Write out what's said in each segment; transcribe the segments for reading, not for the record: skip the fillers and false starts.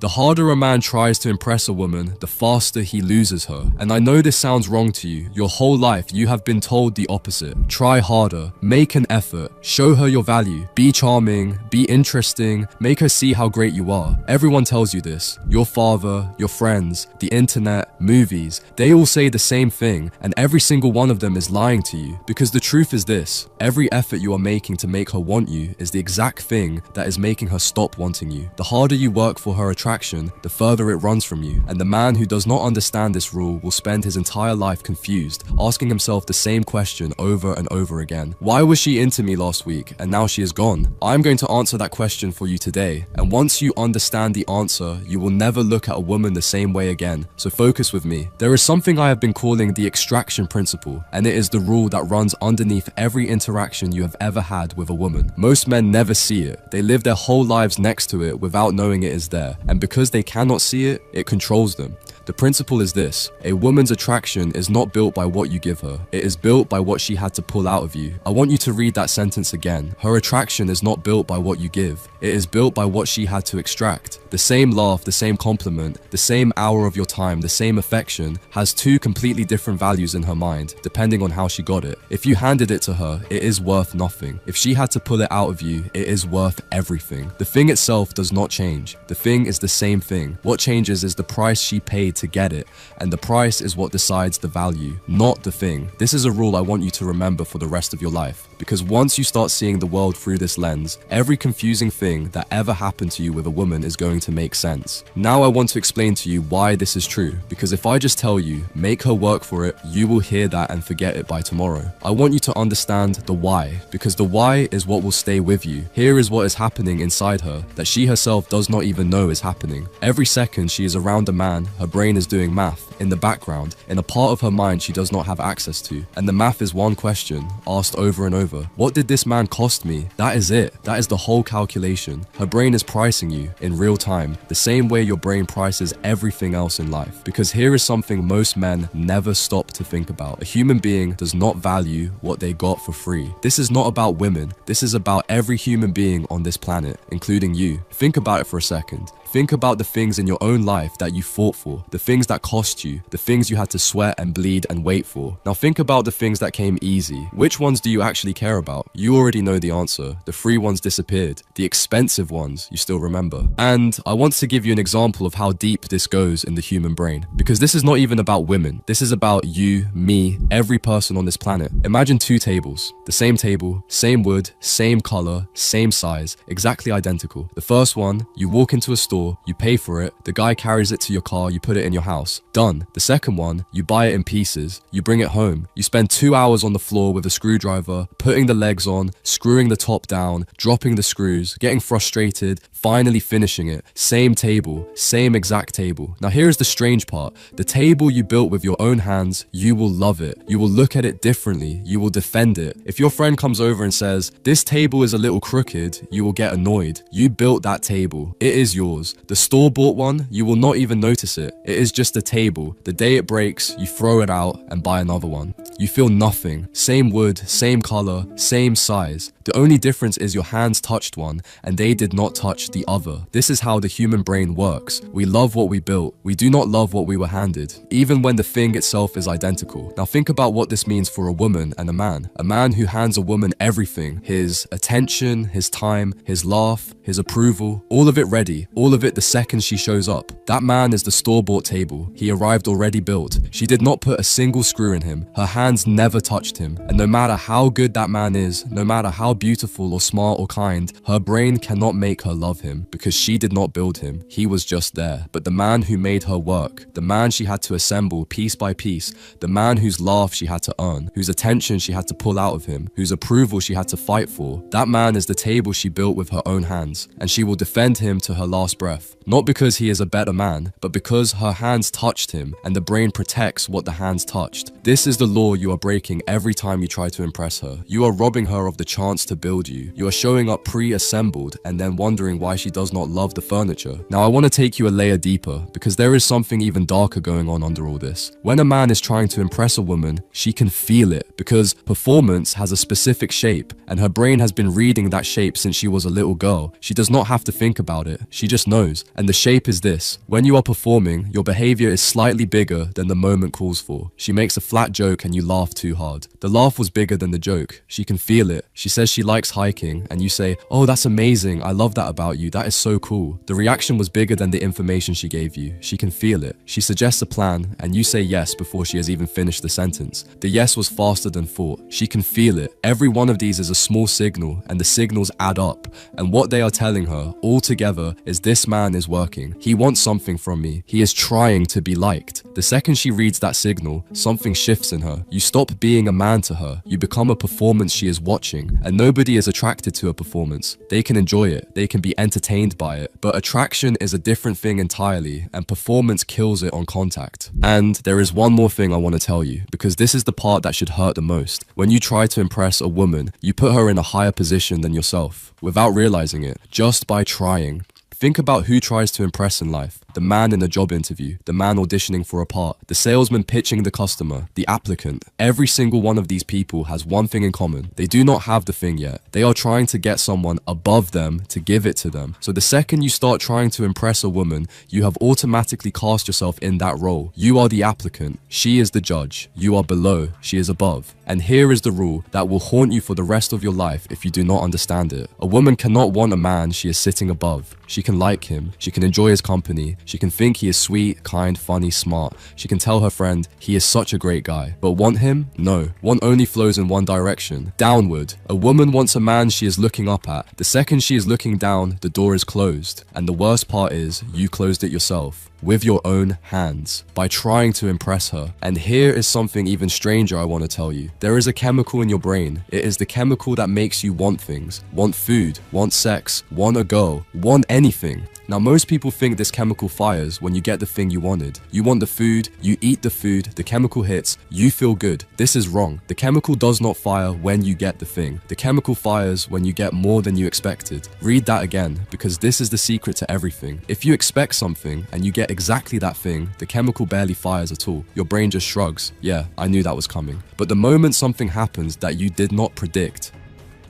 The harder a man tries to impress a woman, the faster he loses her. And I know this sounds wrong to you. Your whole life you have been told the opposite. Try harder, make an effort, show her your value, be charming, be interesting, make her see how great you are. Everyone tells you this. Your father, your friends, the internet, movies, they all say the same thing, and every single one of them is lying to you. Because the truth is this, every effort you are making to make her want you is the exact thing that is making her stop wanting you. The harder you work for her attraction, the further it runs from you. And the man who does not understand this rule will spend his entire life confused, asking himself the same question over and over again. Why was she into me last week and now she is gone? I'm going to answer that question for you today. And once you understand the answer, you will never look at a woman the same way again. So focus with me. There is something I have been calling the extraction principle, and it is the rule that runs underneath every interaction you have ever had with a woman. Most men never see it. They live their whole lives next to it without knowing it is there. And because they cannot see it, it controls them. The principle is this: a woman's attraction is not built by what you give her. It is built by what she had to pull out of you. I want you to read that sentence again. Her attraction is not built by what you give. It is built by what she had to extract. The same laugh, the same compliment, the same hour of your time, the same affection has two completely different values in her mind, depending on how she got it. If you handed it to her, it is worth nothing. If she had to pull it out of you, it is worth everything. The thing itself does not change. The thing is the same thing. What changes is the price she paid to get it, and the price is what decides the value, not the thing. This is a rule I want you to remember for the rest of your life, because once you start seeing the world through this lens, every confusing thing that ever happened to you with a woman is going to make sense. Now I want to explain to you why this is true, because if I just tell you, make her work for it, you will hear that and forget it by tomorrow. I want you to understand the why, because the why is what will stay with you. Here is what is happening inside her that she herself does not even know is happening. Every second she is around a man, her brain is doing math in the background, in a part of her mind she does not have access to. And the math is one question, asked over and over. What did this man cost me? That is it. That is the whole calculation. Her brain is pricing you in real time, the same way your brain prices everything else in life. Because here is something most men never stop to think about. A human being does not value what they got for free. This is not about women. This is about every human being on this planet, including you. Think about it for a second. Think about the things in your own life that you fought for, the things that cost you, the things you had to sweat and bleed and wait for. Now think about the things that came easy. Which ones do you actually care about? You already know the answer. The free ones disappeared. The expensive ones you still remember. And I want to give you an example of how deep this goes in the human brain, because this is not even about women. This is about you, me, every person on this planet. Imagine two tables. The same table, same wood, same color, same size, exactly identical. The first one, you walk into a store, you pay for it, the guy carries it to your car, you put it in your house. Done. The second one, you buy it in pieces, you bring it home, you spend 2 hours on the floor with a screwdriver, putting the legs on, screwing the top down, dropping the screws, getting frustrated, finally finishing it. Same table, same exact table. Now here's the strange part. The table you built with your own hands, you will love it. You will look at it differently. You will defend it. If your friend comes over and says, this table is a little crooked, you will get annoyed. You built that table. It is yours. The store-bought one, you will not even notice it. It is just a table. The day it breaks, you throw it out and buy another one. You feel nothing. Same wood, same color, same size. The only difference is your hands touched one and they did not touch the other. This is how the human brain works. We love what we built. We do not love what we were handed, even when the thing itself is identical. Now think about what this means for a woman and a man. A man who hands a woman everything, his attention, his time, his laugh, his approval, all of it ready, all of it the second she shows up. That man is the store-bought table. He arrived already built. She did not put a single screw in him. Her hands never touched him. And no matter how good that man is, no matter how beautiful or smart or kind, her brain cannot make her love him because she did not build him. He was just there. But the man who made her work, the man she had to assemble piece by piece, the man whose laugh she had to earn, whose attention she had to pull out of him, whose approval she had to fight for, that man is the table she built with her own hands, and she will defend him to her last breath. Not because he is a better man, but because her hands touched him, and the brain protects what the hands touched. This is the law you are breaking every time you try to impress her. You are robbing her of the chance to build you. You are showing up pre-assembled and then wondering why she does not love the furniture. Now I want to take you a layer deeper, because there is something even darker going on under all this. When a man is trying to impress a woman, she can feel it, because performance has a specific shape, and her brain has been reading that shape since she was a little girl. She does not have to think about it. She just knows. knows. And the shape is this. When you are performing, your behavior is slightly bigger than the moment calls for. She makes a flat joke and you laugh too hard. The laugh was bigger than the joke. She can feel it. She says she likes hiking and you say, "Oh, that's amazing. I love that about you. That is so cool." The reaction was bigger than the information she gave you. She can feel it. She suggests a plan and you say yes before she has even finished the sentence. The yes was faster than thought. She can feel it. Every one of these is a small signal and the signals add up. And what they are telling her all together is this man is working. He wants something from me. He is trying to be liked. The second she reads that signal, something shifts in her. You stop being a man to her. You become a performance she is watching. And nobody is attracted to a performance. They can enjoy it. They can be entertained by it. But attraction is a different thing entirely, and performance kills it on contact. And there is one more thing I want to tell you, because this is the part that should hurt the most. When you try to impress a woman, you put her in a higher position than yourself, without realizing it, just by trying. Think about who tries to impress in life. The man in a job interview, the man auditioning for a part, the salesman pitching the customer, the applicant. Every single one of these people has one thing in common. They do not have the thing yet. They are trying to get someone above them to give it to them. So the second you start trying to impress a woman, you have automatically cast yourself in that role. You are the applicant. She is the judge. You are below. She is above. And here is the rule that will haunt you for the rest of your life if you do not understand it. A woman cannot want a man she is sitting above. She can like him. She can enjoy his company. She can think he is sweet, kind, funny, smart. She can tell her friend, he is such a great guy. But want him? No. Want only flows in one direction, downward. A woman wants a man she is looking up at. The second she is looking down, the door is closed. And the worst part is, you closed it yourself. With your own hands, by trying to impress her. And here is something even stranger I want to tell you. There is a chemical in your brain. It is the chemical that makes you want things. Want food, want sex, want a girl, want anything. Now most people think this chemical fires when you get the thing you wanted. You want the food, you eat the food, the chemical hits, you feel good. This is wrong. The chemical does not fire when you get the thing. The chemical fires when you get more than you expected. Read that again, because this is the secret to everything. If you expect something and you get exactly that thing, the chemical barely fires at all. Your brain just shrugs. Yeah, I knew that was coming. But the moment something happens that you did not predict,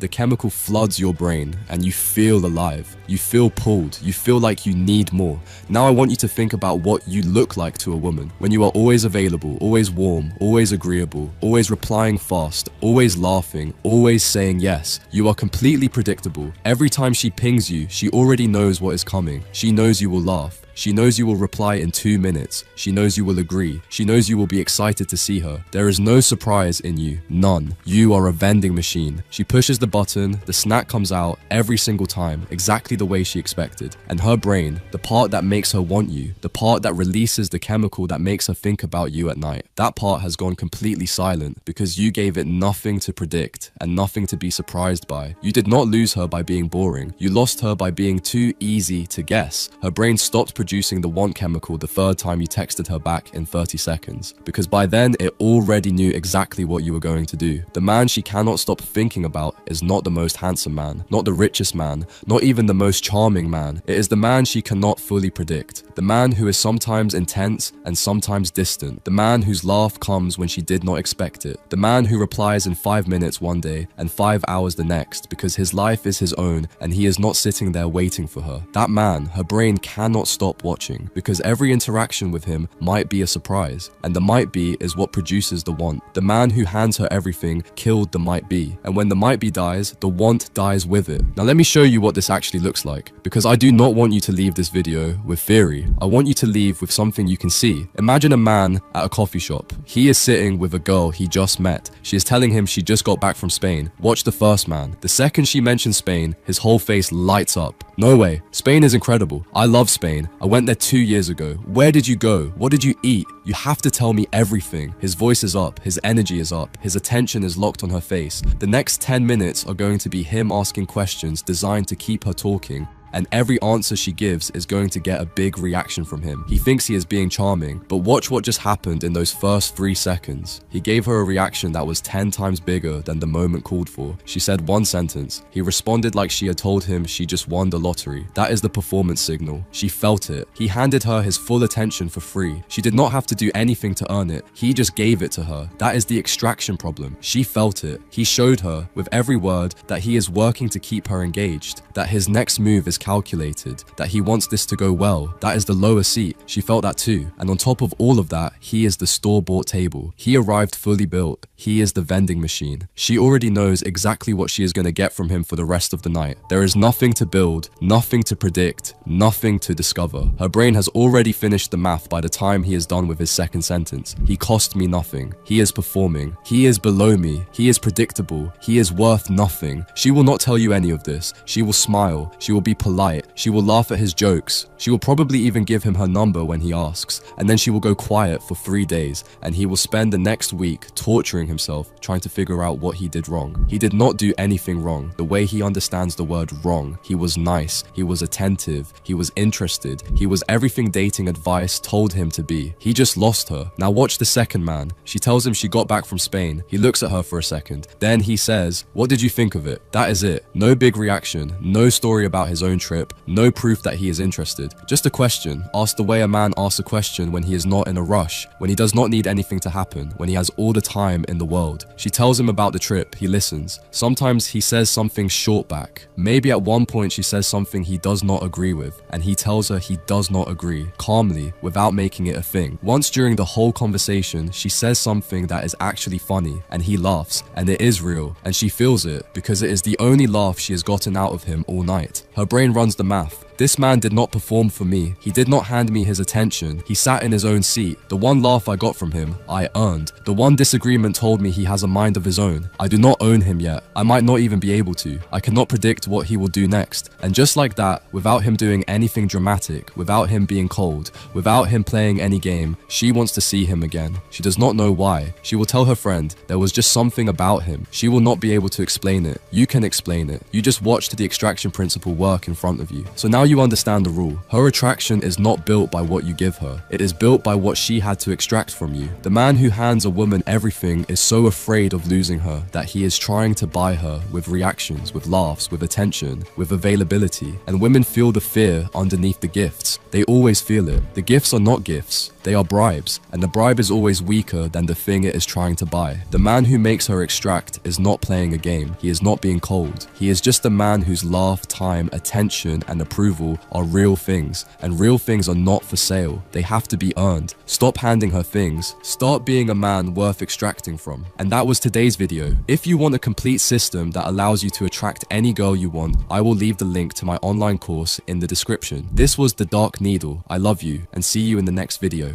the chemical floods your brain and you feel alive. You feel pulled. You feel like you need more. Now I want you to think about what you look like to a woman. When you are always available, always warm, always agreeable, always replying fast, always laughing, always saying yes. You are completely predictable. Every time she pings you, she already knows what is coming. She knows you will laugh. She knows you will reply in 2 minutes. She knows you will agree. She knows you will be excited to see her. There is no surprise in you. None. You are a vending machine. She pushes the button, the snack comes out every single time, exactly the way she expected. And her brain, the part that makes her want you, the part that releases the chemical that makes her think about you at night, that part has gone completely silent because you gave it nothing to predict and nothing to be surprised by. You did not lose her by being boring. You lost her by being too easy to guess. Her brain stopped producing the want chemical the third time you texted her back in 30 seconds, because by then it already knew exactly what you were going to do. The man she cannot stop thinking about is not the most handsome man, not the richest man, not even the most charming man. It is the man she cannot fully predict. The man who is sometimes intense and sometimes distant. The man whose laugh comes when she did not expect it. The man who replies in 5 minutes one day and 5 hours the next because his life is his own and he is not sitting there waiting for her. That man, her brain cannot stop watching because every interaction with him might be a surprise, and the might be is what produces the want. The man who hands her everything killed the might be, and when the might be dies, the want dies with it. Now let me show you what this actually looks like, because I do not want you to leave this video with theory. I want you to leave with something you can see. Imagine a man at a coffee shop. He is sitting with a girl he just met. She is telling him she just got back from Spain. Watch the first man. The second she mentions Spain, his whole face lights up. No way. Spain is incredible. I love Spain. I went there 2 years ago. Where did you go? What did you eat? You have to tell me everything. His voice is up. His energy is up. His attention is locked on her face. The next 10 minutes are going to be him asking questions designed to keep her talking. And every answer she gives is going to get a big reaction from him. He thinks he is being charming, but watch what just happened in those first 3 seconds. He gave her a reaction that was 10 times bigger than the moment called for. She said one sentence. He responded like she had told him she just won the lottery. That is the performance signal. She felt it. He handed her his full attention for free. She did not have to do anything to earn it. He just gave it to her. That is the extraction problem. She felt it. He showed her with every word that he is working to keep her engaged, that his next move is calculated, that he wants this to go well. That is the lower seat. She felt that too. And on top of all of that, he is the store-bought table. He arrived fully built. He is the vending machine. She already knows exactly what she is going to get from him for the rest of the night. There is nothing to build, nothing to predict, nothing to discover. Her brain has already finished the math by the time he is done with his second sentence. He cost me nothing. He is performing. He is below me. He is predictable. He is worth nothing. She will not tell you any of this. She will smile. She will be polite. She will laugh at his jokes. She will probably even give him her number when he asks. And then she will go quiet for 3 days, and he will spend the next week torturing himself trying to figure out what he did wrong. He did not do anything wrong. The way he understands the word wrong, he was nice, he was attentive, he was interested, he was everything dating advice told him to be. He just lost her. Now watch the second man. She tells him she got back from Spain. He looks at her for a second. Then he says, "What did you think of it?" That is it. No big reaction, no story about his own trip, no proof that he is interested. Just a question, asked the way a man asks a question when he is not in a rush, when he does not need anything to happen, when he has all the time in the world. She tells him about the trip. He listens. Sometimes he says something short back. Maybe at one point she says something he does not agree with, and he tells her he does not agree, calmly, without making it a thing. Once during the whole conversation, she says something that is actually funny, and he laughs, and it is real, and she feels it, because it is the only laugh she has gotten out of him all night. Her brain runs the math. This man did not perform for me. He did not hand me his attention. He sat in his own seat. The one laugh I got from him, I earned. The one disagreement told me he has a mind of his own. I do not own him yet. I might not even be able to. I cannot predict what he will do next. And just like that, without him doing anything dramatic, without him being cold, without him playing any game, she wants to see him again. She does not know why. She will tell her friend there was just something about him. She will not be able to explain it. You can explain it. You just watched the extraction principle work in front of you. So now you understand the rule. Her attraction is not built by what you give her. It is built by what she had to extract from you. The man who hands a woman everything is so afraid of losing her that he is trying to buy her with reactions, with laughs, with attention, with availability. And women feel the fear underneath the gifts. They always feel it. The gifts are not gifts. They are bribes, and the bribe is always weaker than the thing it is trying to buy. The man who makes her extract is not playing a game. He is not being cold. He is just a man whose laugh, time, attention, and approval are real things, and real things are not for sale. They have to be earned. Stop handing her things. Start being a man worth extracting from. And that was today's video. If you want a complete system that allows you to attract any girl you want, I will leave the link to my online course in the description. This was The Dark Needle. I love you, and see you in the next video.